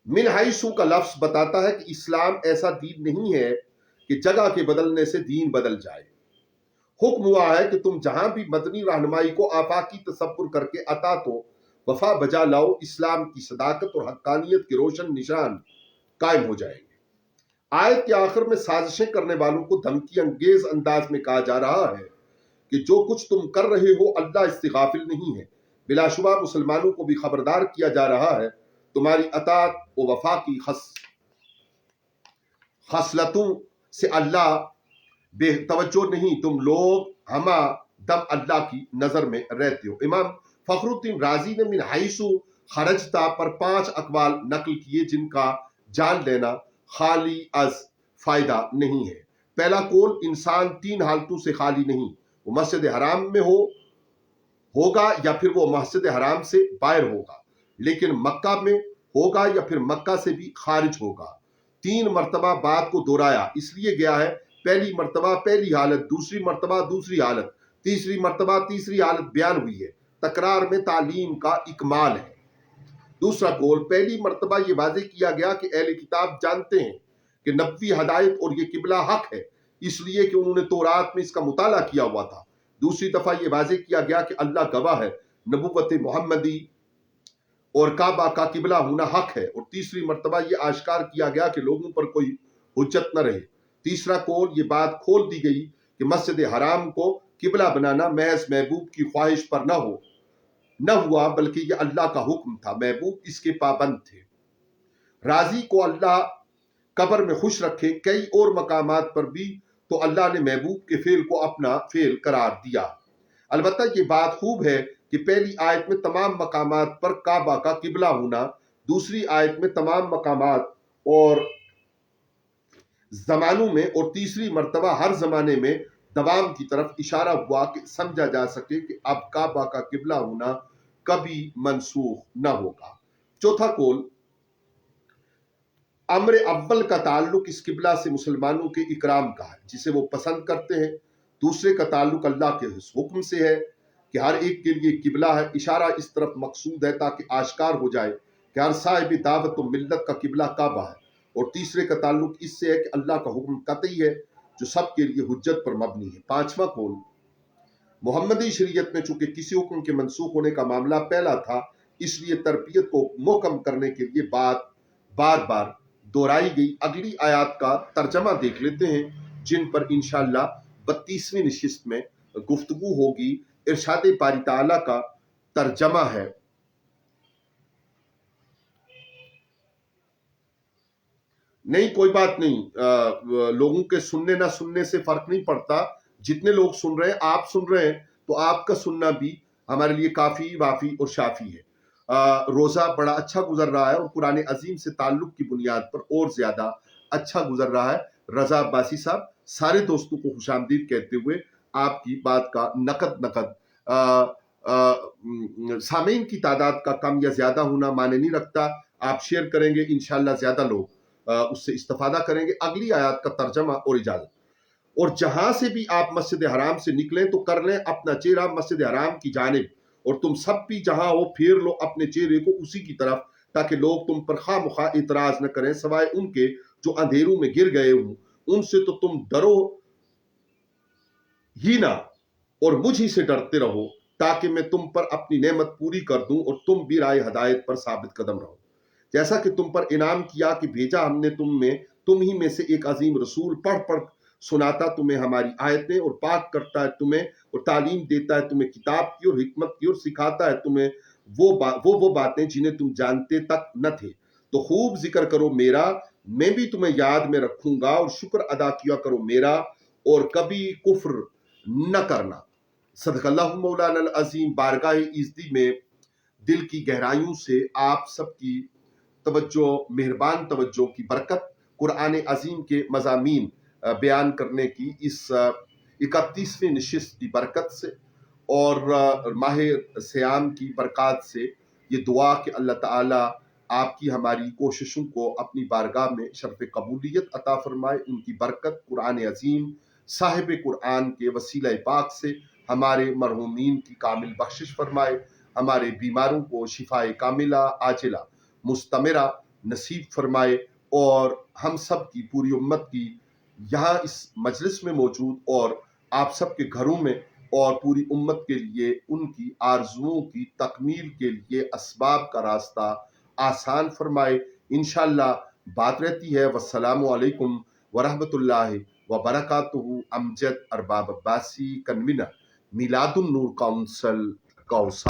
मिन हाइसु का लफ्ज बताता है कि इस्लाम ऐसा दीन नहीं है कि जगह के बदलने से दीन बदल जाए। हुक्म हुआ है कि तुम जहां भी मदनी रहनुमाई को आफाकी तसव्वुर करके अता तो वफा बजा लाओ, इस्लाम की सदाकत और हक्कानियत के रोशन निशान कायम हो जाएंगे। आयत के आखिर में साजिशें करने वालों को धमकी अंगेज अंदाज में कहा जा रहा है कि जो कुछ तुम कर रहे हो अल्लाह इससे गाफिल नहीं है। बिलाशुबा मुसलमानों को भी खबरदार किया जा रहा है, तुम्हारी अतात व वफा की खसलतों से अल्लाह बेतवज्जो नहीं, तुम लोग हमा दम अल्लाह की नजर में रहते हो। इमाम फखरुद्दीन राजी ने मिन हाइसु खरजता पर 5 अकवाल नकल किए जिनका जान लेना खाली अज फायदा नहीं है। पहला कौल, इंसान 3 हालतों से खाली नहीं, वो मस्जिद हराम में होगा या फिर वो मस्जिद हराम से बाहर होगा, लेकिन मक्का में होगा या फिर मक्का से भी खारिज होगा। 3 मरतबा बात को दोहराया इसलिए गया है, पहली मरतबा पहली हालत, दूसरी मरतबा दूसरी हालत, तीसरी मरतबा तीसरी हालत बयान हुई है। तकरार में तालीम का इकमाल है। दूसरा कौल, पहली मरतबा ये वाज़ेह किया गया कि अहले किताब जानते हैं कि नबवी हदायत और ये किबला हक है, इसलिए कि उन्होंने तौरात में इसका मुताला किया हुआ था। दूसरी दफा ये वाज़ेह किया गया कि अल्लाह गवाह है, नबुव्वत मोहम्मदी और काबा का किबला होना हक है। और तीसरी मरतबा ये आश्कार किया गया कि लोगों पर कोई हुज्जत न रहे। तीसरा कौल ये बात खोल दी गई कि मस्जिद हराम को किबला बनाना महज महबूब की ख्वाहिश पर न हुआ, बल्कि ये अल्लाह का हुक्म था। महबूब इसके पाबंद थे। राजी को अल्लाह कब्र में खुश रखे। कई और मकामात पर भी तो अल्लाह ने महबूब के फेल को अपना फेल करार दिया। अलबत्ता ये बात खूब है कि पहली आयत में तमाम मकामात पर काबा का किबला होना, दूसरी आयत में तमाम मकामात और जमानों में और तीसरी मर्तबा हर जमाने में दवाम की तरफ इशारा हुआ कि समझा जा सके कि अब काबा का किबला होना कभी मनसूख न होगा। चौथा कौल, अम्र अव्वल का ताल्लुक इस किबला से मुसलमानों के इकराम का है, जिसे वो पसंद करते हैं। दूसरे का ताल्लुक अल्लाह के हुक्म से है कि हर एक के लिए किबला है। इशारा इस तरफ मकसूद है ताकि आश्कार हो जाए कि हर साहिब दावत व मिल्लत का किबला काबा है। और तीसरे का ताल्लुक इससे है कि अल्लाह का हुक्म कतई है जो सबके लिए हुज्जत पर मबनी है। पांचवा कौल, मोहम्मदी शरीयत में चूंकि किसी हुक्म के मनसूख होने का मामला पहला था, इसलिए तरबियत को मोहकम करने के लिए बात बार बार दोहराई गई। अगली आयत का तर्जमा देख लेते हैं, जिन पर इंशाअल्लाह 32वीं नशिस्त में गुफ्तगू होगी। इरशाद बारी ताला का तर्जमा है, नहीं कोई बात नहीं, लोगों के सुनने ना सुनने से फर्क नहीं पड़ता। जितने लोग सुन रहे हैं, आप सुन रहे हैं, तो आपका सुनना भी हमारे लिए काफी वाफी और शाफी है। रोजा बड़ा अच्छा गुजर रहा है और कुरान अजीम से ताल्लुक की बुनियाद पर और ज्यादा अच्छा गुजर रहा है। रजा अब्बासी साहब, सारे दोस्तों को खुशामदीद कहते हुए आपकी बात का नकद सामीन की तादाद का कम या ज्यादा होना माने नहीं रखता। आप शेयर करेंगे, इंशाल्लाह ज्यादा लोग उससे इस्तेफादा करेंगे। अगली आयत का तर्जमा और इजाजत, और जहां से भी आप मस्जिद हराम से निकलें तो कर लें अपना चेहरा मस्जिद हराम की जानिब, और तुम सब भी जहां हो फेर लो अपने चेहरे को उसी की तरफ, ताकि लोग तुम पर खामुखा इतराज न करें, सवाए उनके जो अंधेरों में गिर गए हों। उनसे तो तुम डरो ही ना, और मुझ ही से डरते रहो, ताकि मैं तुम पर अपनी नेमत पूरी कर दूं और तुम भी राय हदायत पर साबित कदम रहो। जैसा कि तुम पर इनाम किया कि भेजा हमने तुम ही में से एक अजीम रसूल, पढ़ पढ़ सुनाता तुम्हें हमारी आयतें और पाक करता है तुम्हें और तालीम देता है तुम्हें किताब की और हिकमत की, और सिखाता है तुम्हें वो बातें जिन्हें तुम जानते तक न थे। तो खूब जिक्र करो मेरा, मैं भी तुम्हें याद में रखूंगा, और शुक्र अदा किया करो मेरा और कभी कुफ्र न करना। सदकल्लाहु मौलाना अल अजीम। बारगाह इज़्ज़ी में दिल की गहराइयों से आप सबकी तवज्जो, मेहरबान तवज्जो की बरकत, कुरान अजीम के मज़ामीन बयान करने की इस 31वीं नशिस्त की बरकत से और माह सियाम की बरकत से ये दुआ कि अल्लाह ताला आपकी हमारी कोशिशों को अपनी बारगाह में शर्फ कबूलियत अता फरमाए। उनकी बरकत कुरान अजीम साहिब कुरान के वसीला पाक से हमारे मरहूमीन की कामिल बख्शिश फरमाए। हमारे बीमारों को शिफाए कामिला आजिला मुस्तमरा नसीब फरमाए, और हम सब की पूरी उम्मत की यहाँ इस मजलिस में मौजूद और आप सब के घरों में और पूरी उम्मत के लिए उनकी आरजुओं की तकमील के लिए असबाब का रास्ता आसान फरमाए। इंशाअल्लाह बात रहती है। वस्सलामु अलैकुम वरहमतुल्लाहि वबरकातुहू। अमजद अरबाब अब्बासी, कन्वीनर मिलादुन नूर काउंसिल कौसा।